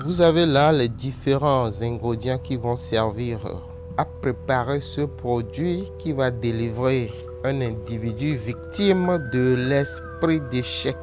Vous avez là les différents ingrédients qui vont servir à préparer ce produit qui va délivrer un individu victime de l'esprit d'échec.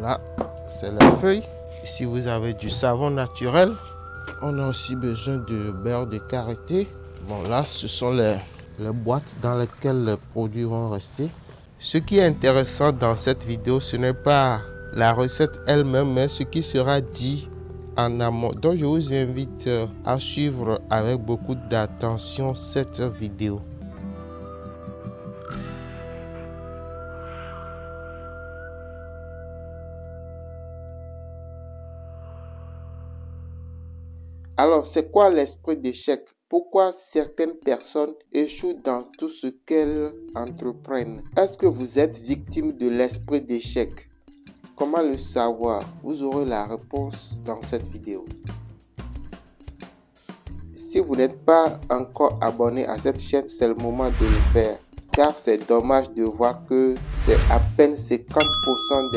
Là, c'est la feuille. Ici, vous avez du savon naturel. On a aussi besoin de beurre de karité. Bon, là, ce sont les boîtes dans lesquelles les produits vont rester. Ce qui est intéressant dans cette vidéo, ce n'est pas la recette elle-même, mais ce qui sera dit en amont. Donc, je vous invite à suivre avec beaucoup d'attention cette vidéo. Alors, c'est quoi l'esprit d'échec? Pourquoi certaines personnes échouent dans tout ce qu'elles entreprennent? Est-ce que vous êtes victime de l'esprit d'échec? Comment le savoir? Vous aurez la réponse dans cette vidéo. Si vous n'êtes pas encore abonné à cette chaîne, c'est le moment de le faire. Car c'est dommage de voir que c'est à peine 50%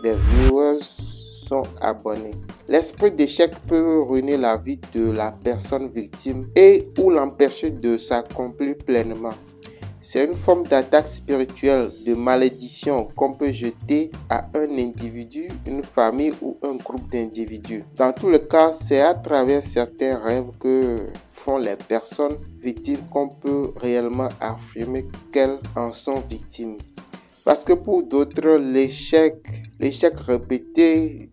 des viewers sont abonnés. L'esprit d'échec peut ruiner la vie de la personne victime et ou l'empêcher de s'accomplir pleinement. C'est une forme d'attaque spirituelle, de malédiction qu'on peut jeter à un individu, une famille ou un groupe d'individus. Dans tous les cas, c'est à travers certains rêves que font les personnes victimes qu'on peut réellement affirmer qu'elles en sont victimes. Parce que pour d'autres, l'échec répété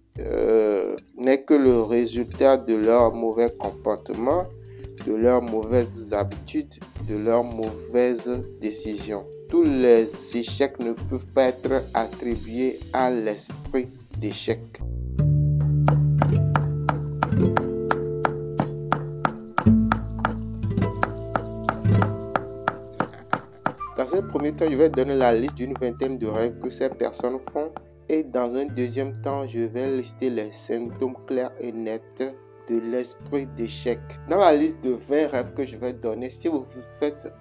n'est que le résultat de leur mauvais comportement, de leurs mauvaises habitudes, de leurs mauvaises décisions. Tous les échecs ne peuvent pas être attribués à l'esprit d'échec. Dans un premier temps, je vais donner la liste d'une vingtaine de rêves que ces personnes font. Et dans un deuxième temps, je vais lister les symptômes clairs et nets de l'esprit d'échec. Dans la liste de 20 rêves que je vais donner, si vous faites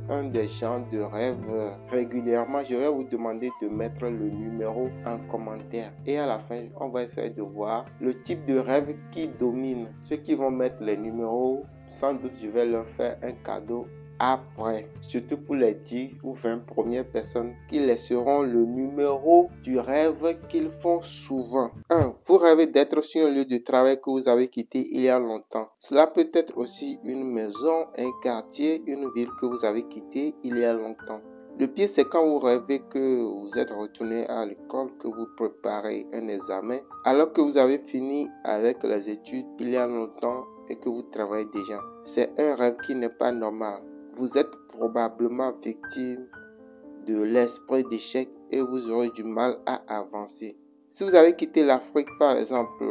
un des genres de rêves régulièrement, je vais vous demander de mettre le numéro en commentaire. Et à la fin, on va essayer de voir le type de rêve qui domine. Ceux qui vont mettre les numéros, sans doute je vais leur faire un cadeau après, surtout pour les 10 ou 20 premières personnes qui laisseront le numéro du rêve qu'ils font souvent. 1. Vous rêvez d'être sur un lieu de travail que vous avez quitté il y a longtemps. Cela peut être aussi une maison, un quartier, une ville que vous avez quitté il y a longtemps. Le pire, c'est quand vous rêvez que vous êtes retourné à l'école, que vous préparez un examen, alors que vous avez fini avec les études il y a longtemps et que vous travaillez déjà. C'est un rêve qui n'est pas normal. Vous êtes probablement victime de l'esprit d'échec et vous aurez du mal à avancer. Si vous avez quitté l'Afrique, par exemple,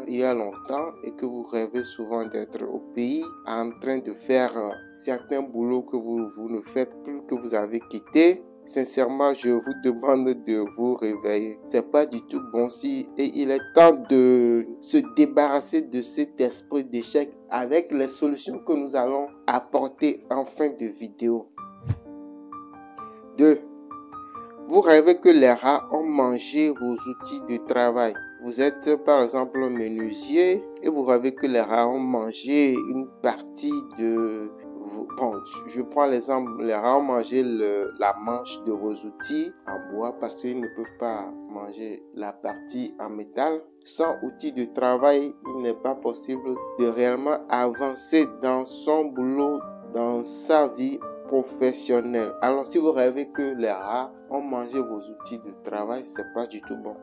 il y a longtemps et que vous rêvez souvent d'être au pays en train de faire certains boulots que vous ne faites plus, que vous avez quitté, sincèrement, je vous demande de vous réveiller. C'est pas du tout bon signe et il est temps de se débarrasser de cet esprit d'échec avec les solutions que nous allons apporter en fin de vidéo. 2. Vous rêvez que les rats ont mangé vos outils de travail. Vous êtes par exemple menuisier et vous rêvez que les rats ont mangé une partie de... Bon, je prends l'exemple, les rats ont mangé la manche de vos outils en bois parce qu'ils ne peuvent pas manger la partie en métal. Sans outils de travail, il n'est pas possible de réellement avancer dans son boulot, dans sa vie professionnelle. Alors, si vous rêvez que les rats ont mangé vos outils de travail, c'est pas du tout bon.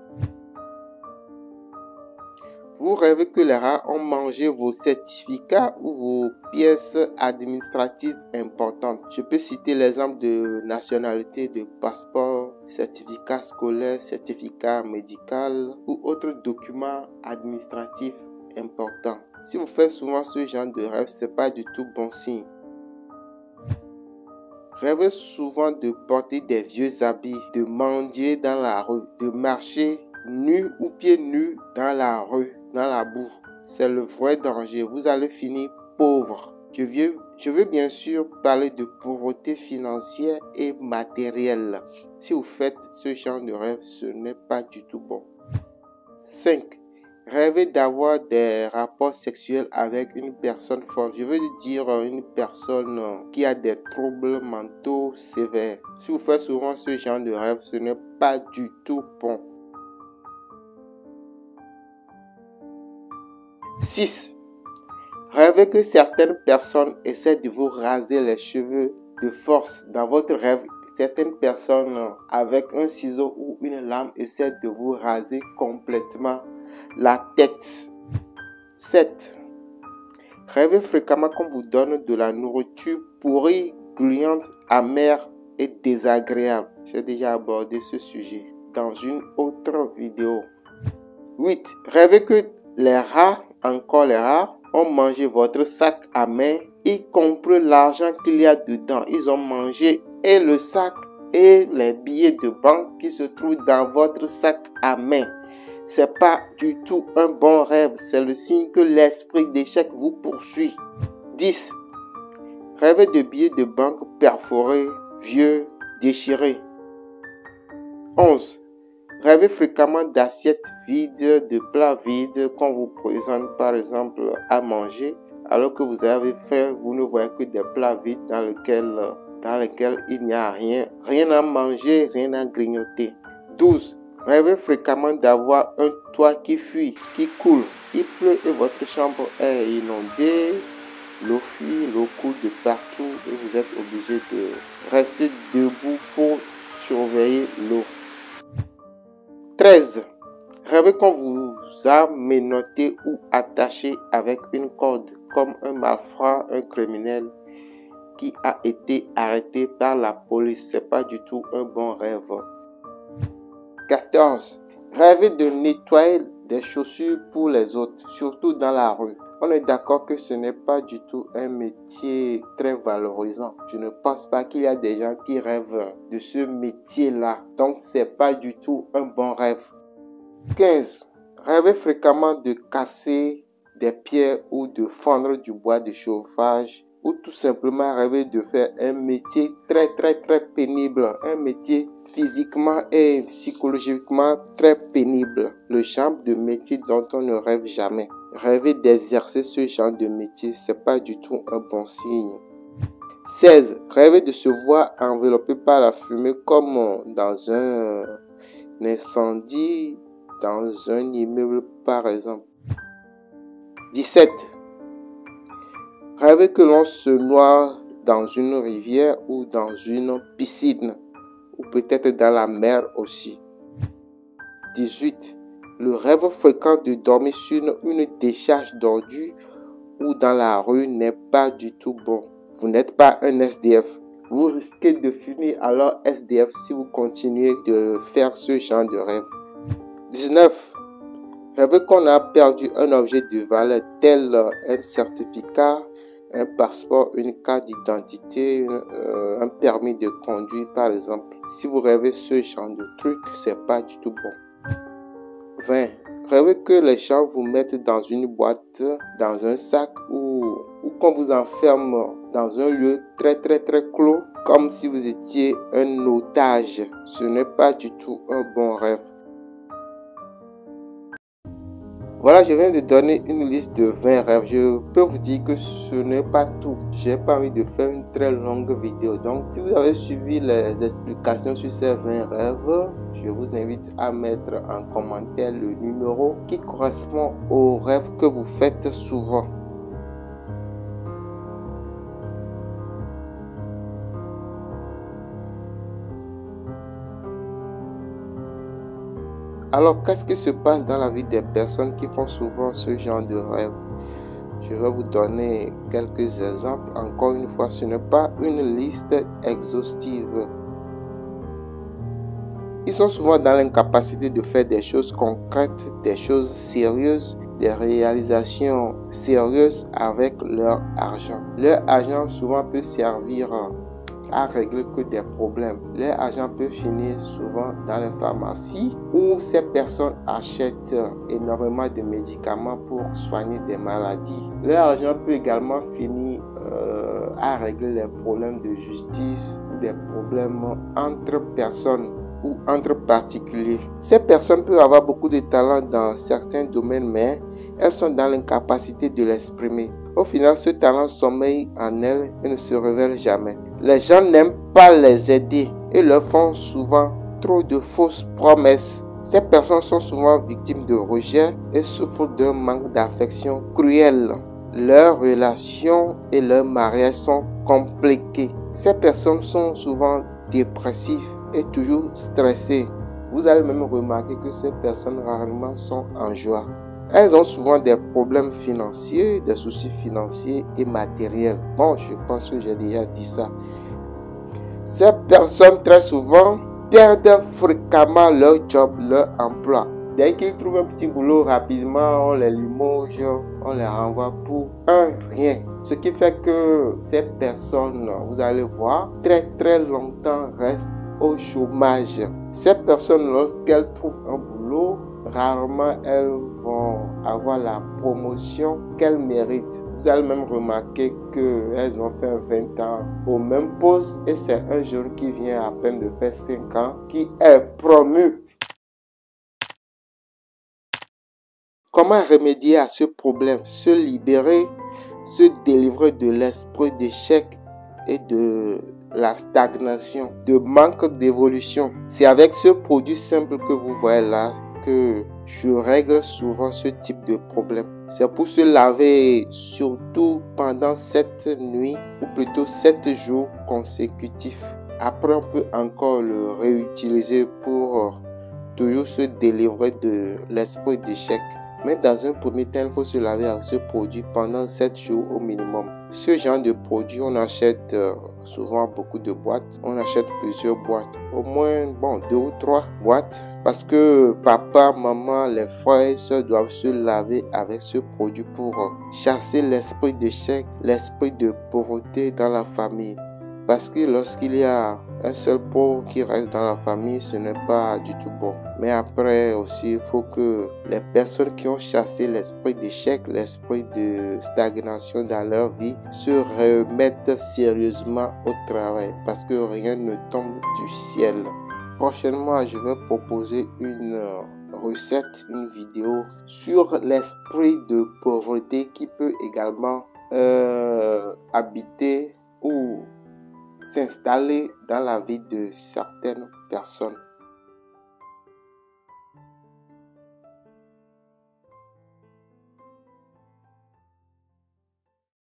Vous rêvez que les rats ont mangé vos certificats ou vos pièces administratives importantes. Je peux citer l'exemple de nationalité, de passeport, certificat scolaire, certificat médical ou autres documents administratifs importants. Si vous faites souvent ce genre de rêve, c'est pas du tout bon signe. Rêvez souvent de porter des vieux habits, de mendier dans la rue, de marcher nu ou pieds nus dans la rue, dans la boue. C'est le vrai danger. Vous allez finir pauvre. Je veux bien sûr parler de pauvreté financière et matérielle. Si vous faites ce genre de rêve, ce n'est pas du tout bon. 5. Rêver d'avoir des rapports sexuels avec une personne forte. Je veux dire une personne qui a des troubles mentaux sévères. Si vous faites souvent ce genre de rêve, ce n'est pas du tout bon. 6. Rêvez que certaines personnes essaient de vous raser les cheveux de force. Dans votre rêve, certaines personnes avec un ciseau ou une lame essaient de vous raser complètement la tête. 7. Rêvez fréquemment qu'on vous donne de la nourriture pourrie, gluante, amère et désagréable. J'ai déjà abordé ce sujet dans une autre vidéo. 8. Rêvez que les rats, encore les rats, ont mangé votre sac à main, y compris l'argent qu'il y a dedans. Ils ont mangé et le sac et les billets de banque qui se trouvent dans votre sac à main. C'est pas du tout un bon rêve. C'est le signe que l'esprit d'échec vous poursuit. 10. Rêvez de billets de banque perforés, vieux, déchirés. 11. Rêvez fréquemment d'assiettes vides, de plats vides qu'on vous présente par exemple à manger. Alors que vous avez faim, vous ne voyez que des plats vides dans lesquels il n'y a rien à manger, rien à grignoter. 12. Rêvez fréquemment d'avoir un toit qui fuit, qui coule. Il pleut et votre chambre est inondée. L'eau fuit, l'eau coule de partout et vous êtes obligé de rester debout pour surveiller l'eau. 13. Rêvez qu'on vous a menotté ou attaché avec une corde, comme un malfrat, un criminel qui a été arrêté par la police. Ce n'est pas du tout un bon rêve. 14. Rêvez de nettoyer des chaussures pour les autres, surtout dans la rue. On est d'accord que ce n'est pas du tout un métier très valorisant. Je ne pense pas qu'il y a des gens qui rêvent de ce métier-là. Donc, ce n'est pas du tout un bon rêve. 15. Rêvez fréquemment de casser des pierres ou de fendre du bois de chauffage ou tout simplement rêver de faire un métier très pénible, un métier physiquement et psychologiquement très pénible, le genre de métier dont on ne rêve jamais. Rêver d'exercer ce genre de métier, c'est pas du tout un bon signe. 16. Rêver de se voir enveloppé par la fumée comme dans un incendie, dans un immeuble par exemple. 17. Rêvez que l'on se noie dans une rivière ou dans une piscine, ou peut-être dans la mer aussi. 18. Le rêve fréquent de dormir sur une décharge d'ordures ou dans la rue n'est pas du tout bon. Vous n'êtes pas un SDF. Vous risquez de finir alors SDF si vous continuez de faire ce genre de rêve. 19. Rêvez qu'on a perdu un objet de valeur tel un certificat, un passeport, une carte d'identité, un permis de conduire par exemple. Si vous rêvez ce genre de truc, c'est pas du tout bon. 20. Rêvez que les gens vous mettent dans une boîte, dans un sac ou qu'on vous enferme dans un lieu très clos, comme si vous étiez un otage. Ce n'est pas du tout un bon rêve. Voilà, je viens de donner une liste de 20 rêves. Je peux vous dire que ce n'est pas tout. J'ai pas envie de faire une très longue vidéo. Donc, si vous avez suivi les explications sur ces 20 rêves, je vous invite à mettre en commentaire le numéro qui correspond aux rêves que vous faites souvent. Alors, qu'est-ce qui se passe dans la vie des personnes qui font souvent ce genre de rêve? Je vais vous donner quelques exemples. Encore une fois, ce n'est pas une liste exhaustive. Ils sont souvent dans l'incapacité de faire des choses concrètes, des choses sérieuses, des réalisations sérieuses avec leur argent. Leur argent souvent peut servir à régler que des problèmes. Leur argent peut finir souvent dans les pharmacies où ces personnes achètent énormément de médicaments pour soigner des maladies. Leur argent peut également finir à régler les problèmes de justice, des problèmes entre personnes. ou entre particuliers. Ces personnes peuvent avoir beaucoup de talent dans certains domaines, mais elles sont dans l'incapacité de l'exprimer. Au final, ce talent sommeille en elles et ne se révèle jamais. Les gens n'aiment pas les aider et leur font souvent trop de fausses promesses. Ces personnes sont souvent victimes de rejet et souffrent d'un manque d'affection cruel. Leurs relations et leurs mariages sont compliqués. Ces personnes sont souvent dépressives et toujours stressées. Vous allez même remarquer que ces personnes rarement sont en joie. Elles ont souvent des problèmes financiers, des soucis financiers et matériels. Bon, je pense que j'ai déjà dit ça. Ces personnes très souvent perdent fréquemment leur job, leur emploi. Dès qu'ils trouvent un petit boulot rapidement, on les limoge, on les renvoie pour un rien. Ce qui fait que ces personnes, vous allez voir, très longtemps restent au chômage. Ces personnes, lorsqu'elles trouvent un boulot, rarement elles vont avoir la promotion qu'elles méritent. Vous allez même remarquer qu'elles ont fait 20 ans au même poste et c'est un jeune qui vient à peine de faire 5 ans qui est promu. Comment remédier à ce problème? Se libérer, se délivrer de l'esprit d'échec et de la stagnation, de manque d'évolution. C'est avec ce produit simple que vous voyez là que je règle souvent ce type de problème. C'est pour se laver surtout pendant 7 nuits ou plutôt 7 jours consécutifs. Après, on peut encore le réutiliser pour toujours se délivrer de l'esprit d'échec. Mais dans un premier temps, il faut se laver avec ce produit pendant 7 jours au minimum. Ce genre de produit, on achète souvent beaucoup de boîtes. On achète plusieurs boîtes. Au moins, 2 ou 3 boîtes. Parce que papa, maman, les frères et soeurs doivent se laver avec ce produit pour chasser l'esprit d'échec, l'esprit de pauvreté dans la famille. Parce que lorsqu'il y a un seul pauvre qui reste dans la famille, ce n'est pas du tout bon. Mais après aussi, il faut que les personnes qui ont chassé l'esprit d'échec, l'esprit de stagnation dans leur vie, se remettent sérieusement au travail. Parce que rien ne tombe du ciel. Prochainement, je vais proposer une recette, une vidéo sur l'esprit de pauvreté qui peut également habiter ou s'installer dans la vie de certaines personnes.